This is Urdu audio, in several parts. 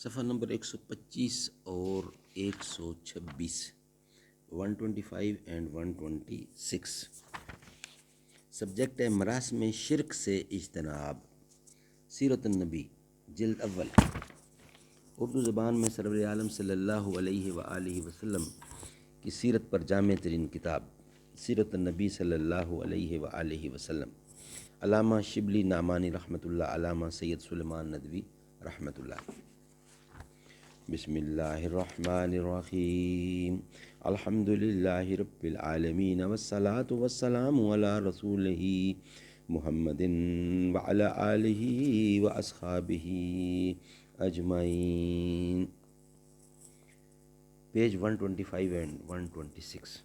صفحہ نمبر 125 اور 126، 125 اینڈ 126۔ سبجیکٹ ہے مراسم شرک سے اجتناب، سیرت النبی، جلد اول۔ اردو زبان میں سرور عالم صلی اللہ علیہ وآلہ وسلم کی سیرت پر جامع ترین کتاب سیرت النبی صلی اللہ علیہ وآلہ وسلم، علامہ شبلی نعمانی رحمۃ اللہ، علامہ سید سلیمان ندوی رحمۃ اللہ۔ بسم اللہ الرحمن الرحیم، الحمد للہ رب العالمین، والصلاة والسلام علی رسولہ محمد وعلی آلہ واصحابہ اجمعین۔ پیج 125 اینڈ 126،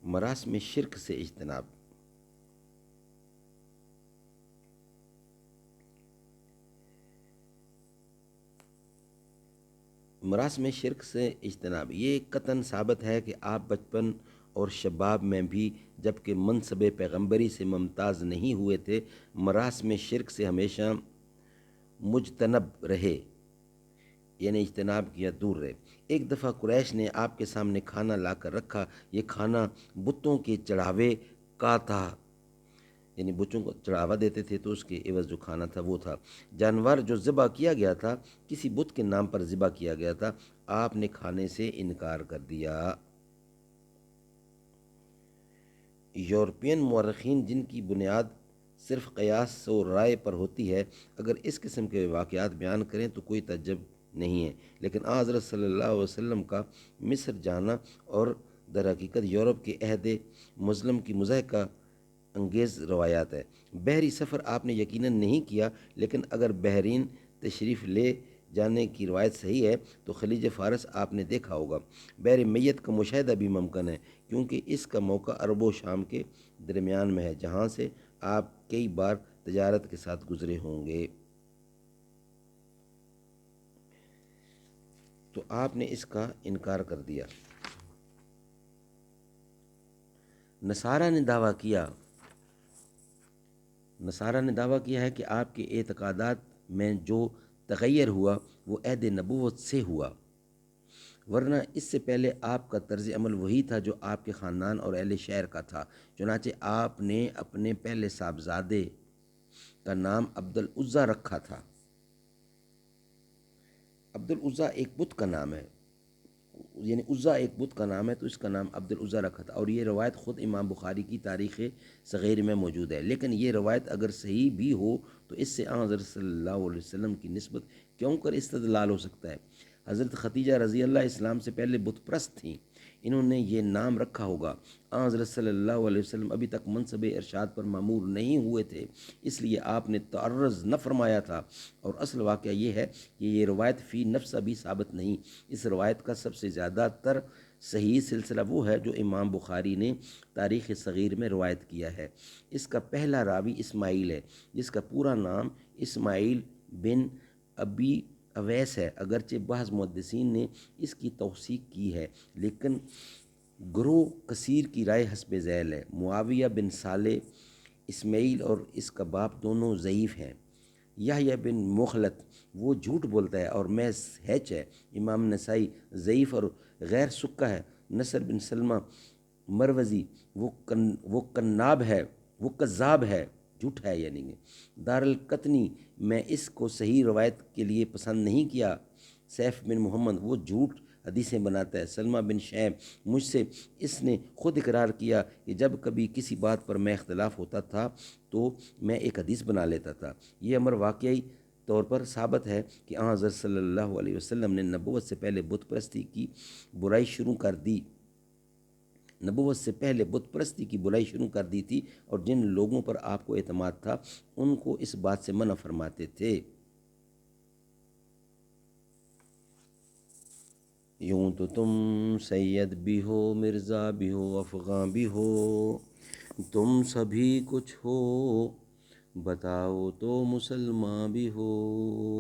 مراسم شرک سے اجتناب۔ مراسم شرک سے اجتناب، یہ قطعاً ثابت ہے کہ آپ بچپن اور شباب میں بھی جبکہ منصب پیغمبری سے ممتاز نہیں ہوئے تھے، مراسم شرک سے ہمیشہ مجتنب رہے، یعنی اجتناب کیا، دور رہے۔ ایک دفعہ قریش نے آپ کے سامنے کھانا لا کر رکھا، یہ کھانا بتوں کے چڑھاوے کا تھا، یعنی بتوں کو چڑھاوا دیتے تھے تو اس کے عوض جو کھانا تھا وہ تھا۔ جانور جو ذبح کیا گیا تھا کسی بت کے نام پر ذبح کیا گیا تھا، آپ نے کھانے سے انکار کر دیا۔ یورپین مورخین جن کی بنیاد صرف قیاس و رائے پر ہوتی ہے، اگر اس قسم کے واقعات بیان کریں تو کوئی تعجب نہیں ہے، لیکن آن حضرت صلی اللہ علیہ وسلم کا مصر جانا اور در حقیقت یورپ کے عہد مسلم کی مضحکہ انگیز روایات ہے۔ بحری سفر آپ نے یقیناً نہیں کیا، لیکن اگر بحرین تشریف لے جانے کی روایت صحیح ہے تو خلیج فارس آپ نے دیکھا ہوگا۔ بحر میت کا مشاہدہ بھی ممکن ہے، کیونکہ اس کا موقع عرب و شام کے درمیان میں ہے، جہاں سے آپ کئی بار تجارت کے ساتھ گزرے ہوں گے۔ تو آپ نے اس کا انکار کر دیا۔ نصارہ نے دعویٰ کیا ہے کہ آپ کے اعتقادات میں جو تغیر ہوا وہ عہد نبوت سے ہوا، ورنہ اس سے پہلے آپ کا طرز عمل وہی تھا جو آپ کے خاندان اور اہل شہر کا تھا۔ چنانچہ آپ نے اپنے پہلے صاحبزادے کا نام عبدالعزیٰ رکھا تھا۔ عبدالعزیٰ ایک بت کا نام ہے، یعنی عزیٰ ایک بت کا نام ہے، تو اس کا نام عبدالعزیٰ رکھا تھا، اور یہ روایت خود امام بخاری کی تاریخ صغیر میں موجود ہے۔ لیکن یہ روایت اگر صحیح بھی ہو تو اس سے آن حضرت صلی اللہ علیہ وسلم کی نسبت کیوں کر استدلال ہو سکتا ہے؟ حضرت خدیجہ رضی اللہ اسلام سے پہلے بت پرست تھیں، انہوں نے یہ نام رکھا ہوگا۔ آن حضرت صلی اللہ علیہ وسلم ابھی تک منصب ارشاد پر مامور نہیں ہوئے تھے، اس لیے آپ نے تعرض نہ فرمایا تھا، اور اصل واقعہ یہ ہے کہ یہ روایت فی نفس بھی ثابت نہیں۔ اس روایت کا سب سے زیادہ تر صحیح سلسلہ وہ ہے جو امام بخاری نے تاریخ صغیر میں روایت کیا ہے۔ اس کا پہلا راوی اسماعیل ہے، جس کا پورا نام اسماعیل بن ابی اویس ہے، اگرچہ بعض محدثین نے اس کی توثیق کی ہے، لیکن گروہ کثیر کی رائے حسب ذیل ہے۔ معاویہ بن صالح، اسماعیل اور اس کا باپ دونوں ضعیف ہیں۔ یحییٰ بن مخلد وہ جھوٹ بولتا ہے اور محض ہیچ ہے۔ امام نسائی ضعیف اور غیر ثقہ ہے۔ نصر بن سلمہ مروزی وہ کذاب ہے، جھوٹ ہے، یعنی دارالقطنی میں اس کو صحیح روایت کے لیے پسند نہیں کیا۔ سیف بن محمد وہ جھوٹ حدیثیں بناتا ہے۔ سلمہ بن شیب مجھ سے اس نے خود اقرار کیا کہ جب کبھی کسی بات پر میں اختلاف ہوتا تھا تو میں ایک حدیث بنا لیتا تھا۔ یہ امر واقعی طور پر ثابت ہے کہ آن حضرت صلی اللہ علیہ وسلم نے نبوت سے پہلے بت پرستی کی برائی شروع کر دی تھی، اور جن لوگوں پر آپ کو اعتماد تھا ان کو اس بات سے منع فرماتے تھے۔ یوں تو تم سید بھی ہو، مرزا بھی ہو، افغاں بھی ہو، تم سبھی کچھ ہو، بتاؤ تو مسلمان بھی ہو۔